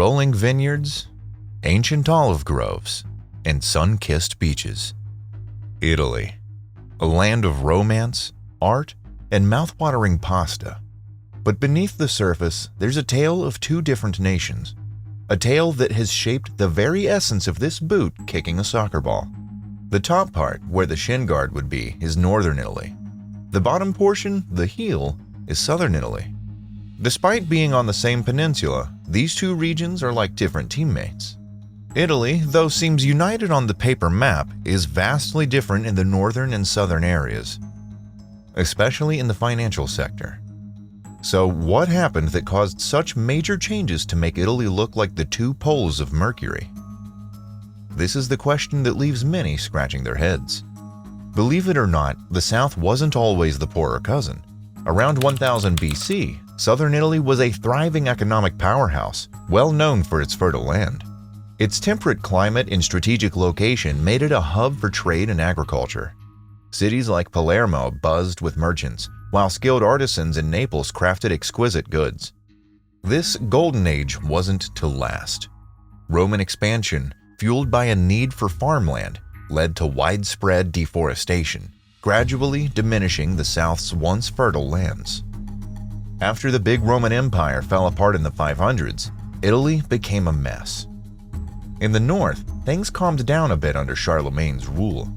rolling vineyards, ancient olive groves, and sun-kissed beaches. Italy, a land of romance, art, and mouth-watering pasta. But beneath the surface, there's a tale of two different nations. A tale that has shaped the very essence of this boot kicking a soccer ball. The top part, where the shin guard would be, is northern Italy. The bottom portion, the heel, is southern Italy. Despite being on the same peninsula, these two regions are like different teammates. Italy, though seems united on the paper map, is vastly different in the northern and southern areas, especially in the financial sector. So what happened that caused such major changes to make Italy look like the two poles of Mercury? This is the question that leaves many scratching their heads. Believe it or not, the South wasn't always the poorer cousin. Around 1000 BC, southern Italy was a thriving economic powerhouse, well known for its fertile land. Its temperate climate and strategic location made it a hub for trade and agriculture. Cities like Palermo buzzed with merchants, while skilled artisans in Naples crafted exquisite goods. This golden age wasn't to last. Roman expansion, fueled by a need for farmland, led to widespread deforestation, gradually diminishing the South's once fertile lands. After the big Roman Empire fell apart in the 500s, Italy became a mess. In the north, things calmed down a bit under Charlemagne's rule,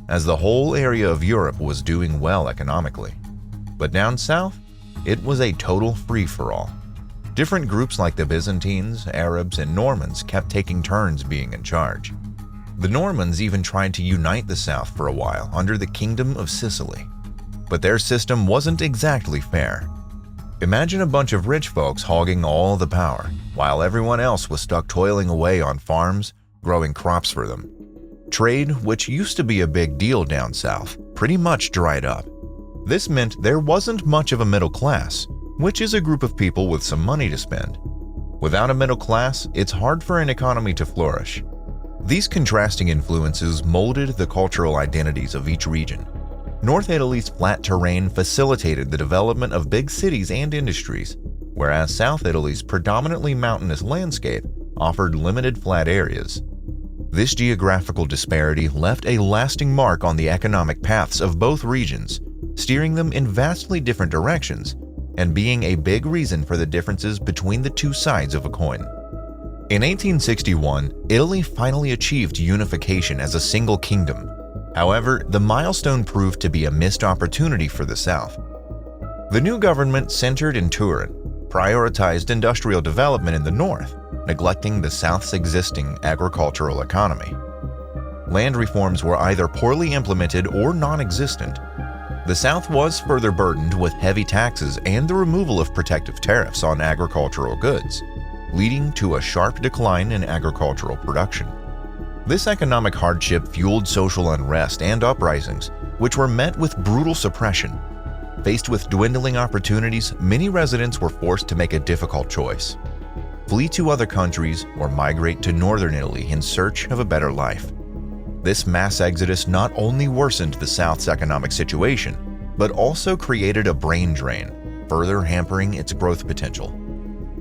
as the whole area of Europe was doing well economically. But down south, it was a total free-for-all. Different groups like the Byzantines, Arabs, and Normans kept taking turns being in charge. The Normans even tried to unite the south for a while under the Kingdom of Sicily. But their system wasn't exactly fair. Imagine a bunch of rich folks hogging all the power, while everyone else was stuck toiling away on farms, growing crops for them. Trade, which used to be a big deal down south, pretty much dried up. This meant there wasn't much of a middle class, which is a group of people with some money to spend. Without a middle class, it's hard for an economy to flourish. These contrasting influences molded the cultural identities of each region. North Italy's flat terrain facilitated the development of big cities and industries, whereas South Italy's predominantly mountainous landscape offered limited flat areas. This geographical disparity left a lasting mark on the economic paths of both regions, steering them in vastly different directions and being a big reason for the differences between the two sides of a coin. In 1861, Italy finally achieved unification as a single kingdom. However, the milestone proved to be a missed opportunity for the South. The new government, centered in Turin, prioritized industrial development in the north, neglecting the South's existing agricultural economy. Land reforms were either poorly implemented or non-existent. The South was further burdened with heavy taxes and the removal of protective tariffs on agricultural goods, leading to a sharp decline in agricultural production. This economic hardship fueled social unrest and uprisings, which were met with brutal suppression. Faced with dwindling opportunities, many residents were forced to make a difficult choice: flee to other countries or migrate to northern Italy in search of a better life. This mass exodus not only worsened the South's economic situation, but also created a brain drain, further hampering its growth potential.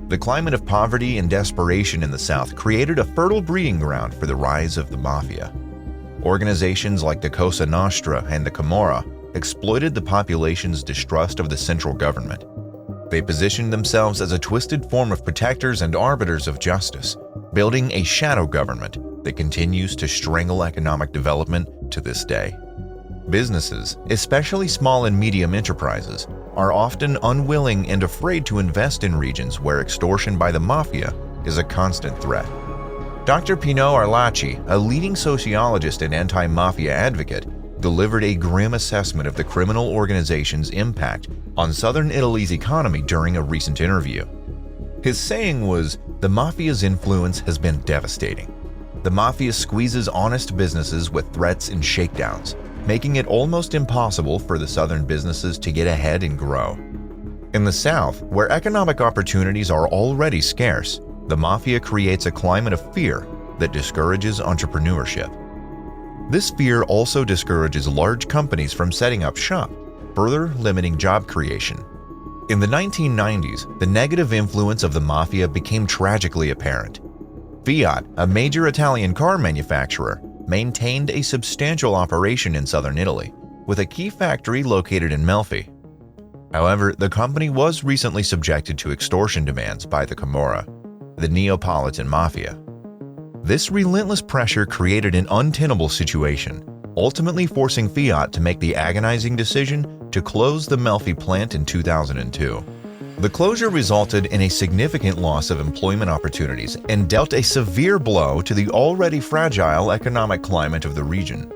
The climate of poverty and desperation in the South created a fertile breeding ground for the rise of the mafia. Organizations like the Cosa Nostra and the Camorra exploited the population's distrust of the central government. They positioned themselves as a twisted form of protectors and arbiters of justice, building a shadow government that continues to strangle economic development to this day. Businesses, especially small and medium enterprises, are often unwilling and afraid to invest in regions where extortion by the mafia is a constant threat. Dr. Pino Arlacchi, a leading sociologist and anti-mafia advocate, delivered a grim assessment of the criminal organization's impact on southern Italy's economy during a recent interview. His saying was, "The mafia's influence has been devastating. The mafia squeezes honest businesses with threats and shakedowns, making it almost impossible for the southern businesses to get ahead and grow." In the South, where economic opportunities are already scarce, the mafia creates a climate of fear that discourages entrepreneurship. This fear also discourages large companies from setting up shop, further limiting job creation. In the 1990s, the negative influence of the mafia became tragically apparent. Fiat, a major Italian car manufacturer, maintained a substantial operation in southern Italy, with a key factory located in Melfi. However, the company was recently subjected to extortion demands by the Camorra, the Neapolitan mafia. This relentless pressure created an untenable situation, ultimately forcing Fiat to make the agonizing decision to close the Melfi plant in 2002. The closure resulted in a significant loss of employment opportunities and dealt a severe blow to the already fragile economic climate of the region.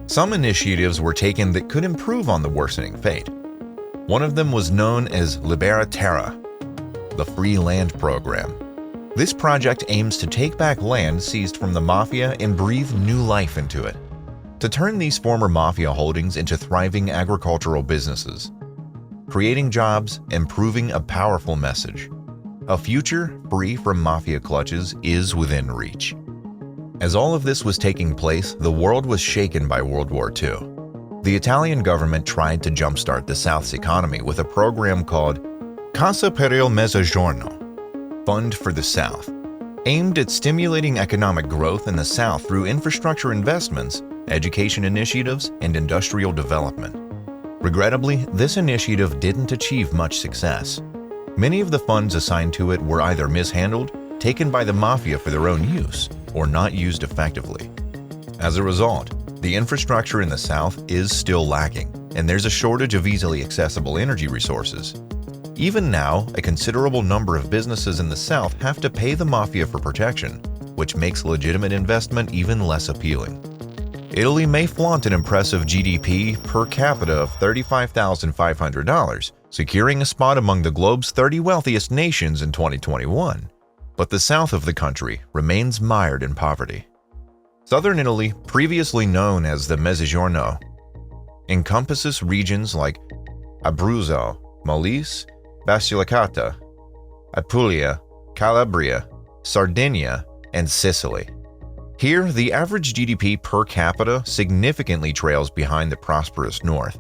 Some initiatives were taken that could improve on the worsening fate. One of them was known as Libera Terra, the Free Land Program. This project aims to take back land seized from the mafia and breathe new life into it, to turn these former mafia holdings into thriving agricultural businesses, creating jobs and proving a powerful message. A future free from mafia clutches is within reach. As all of this was taking place, the world was shaken by World War II. The Italian government tried to jumpstart the South's economy with a program called Cassa per il Mezzogiorno, Fund for the South, aimed at stimulating economic growth in the South through infrastructure investments, education initiatives, and industrial development. Regrettably, this initiative didn't achieve much success. Many of the funds assigned to it were either mishandled, taken by the mafia for their own use, or not used effectively. As a result, the infrastructure in the South is still lacking, and there's a shortage of easily accessible energy resources. Even now, a considerable number of businesses in the South have to pay the mafia for protection, which makes legitimate investment even less appealing. Italy may flaunt an impressive GDP per capita of $35,500, securing a spot among the globe's 30 wealthiest nations in 2021, but the south of the country remains mired in poverty. Southern Italy, previously known as the Mezzogiorno, encompasses regions like Abruzzo, Molise, Basilicata, Apulia, Calabria, Sardinia, and Sicily. Here, the average GDP per capita significantly trails behind the prosperous north.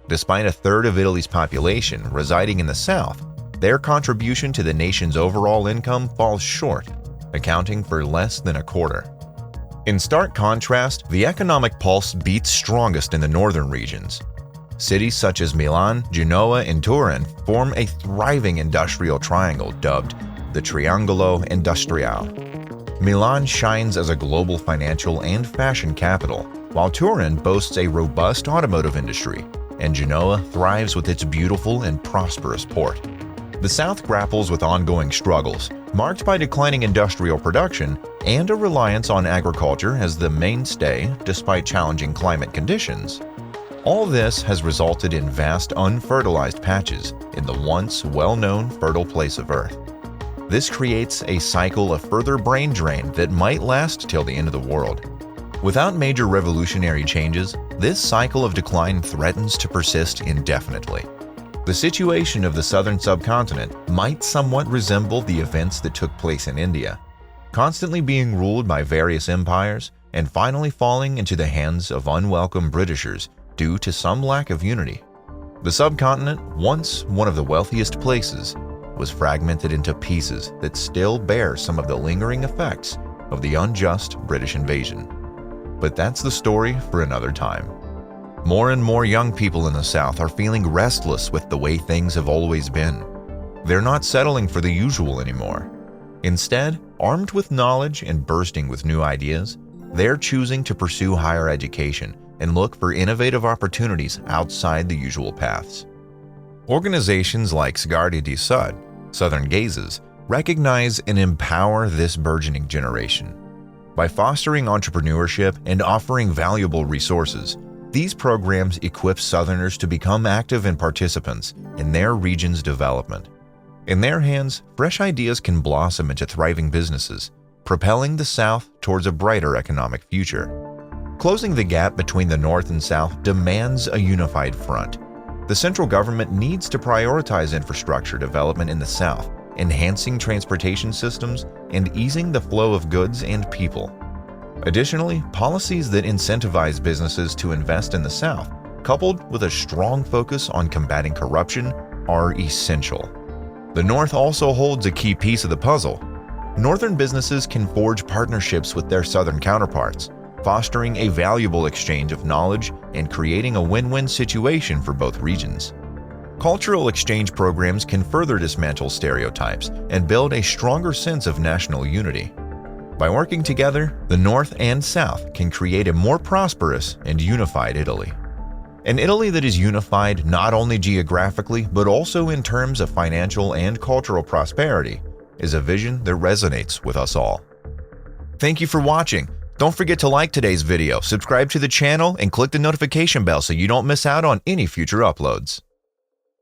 Despite a third of Italy's population residing in the south, their contribution to the nation's overall income falls short, accounting for less than a quarter. In stark contrast, the economic pulse beats strongest in the northern regions. Cities such as Milan, Genoa, and Turin form a thriving industrial triangle dubbed the Triangolo Industriale. Milan shines as a global financial and fashion capital, while Turin boasts a robust automotive industry, and Genoa thrives with its beautiful and prosperous port. The South grapples with ongoing struggles, marked by declining industrial production and a reliance on agriculture as the mainstay despite challenging climate conditions. All this has resulted in vast unfertilized patches in the once well-known fertile place of Earth. This creates a cycle of further brain drain that might last till the end of the world. Without major revolutionary changes, this cycle of decline threatens to persist indefinitely. The situation of the southern subcontinent might somewhat resemble the events that took place in India, constantly being ruled by various empires and finally falling into the hands of unwelcome Britishers due to some lack of unity. The subcontinent, once one of the wealthiest places, was fragmented into pieces that still bear some of the lingering effects of the unjust British invasion. But that's the story for another time. More and more young people in the South are feeling restless with the way things have always been. They're not settling for the usual anymore. Instead, armed with knowledge and bursting with new ideas, they're choosing to pursue higher education and look for innovative opportunities outside the usual paths. Organizations like Sguardi di Sud, Southern Gazes, recognize and empower this burgeoning generation. By fostering entrepreneurship and offering valuable resources, these programs equip Southerners to become active and participants in their region's development. In their hands, fresh ideas can blossom into thriving businesses, propelling the South towards a brighter economic future. Closing the gap between the North and South demands a unified front. The central government needs to prioritize infrastructure development in the South, enhancing transportation systems and easing the flow of goods and people. Additionally, policies that incentivize businesses to invest in the South, coupled with a strong focus on combating corruption, are essential. The North also holds a key piece of the puzzle. Northern businesses can forge partnerships with their Southern counterparts, fostering a valuable exchange of knowledge and creating a win-win situation for both regions. Cultural exchange programs can further dismantle stereotypes and build a stronger sense of national unity. By working together, the North and South can create a more prosperous and unified Italy. An Italy that is unified not only geographically but also in terms of financial and cultural prosperity is a vision that resonates with us all. Thank you for watching. Don't forget to like today's video, subscribe to the channel, and click the notification bell so you don't miss out on any future uploads.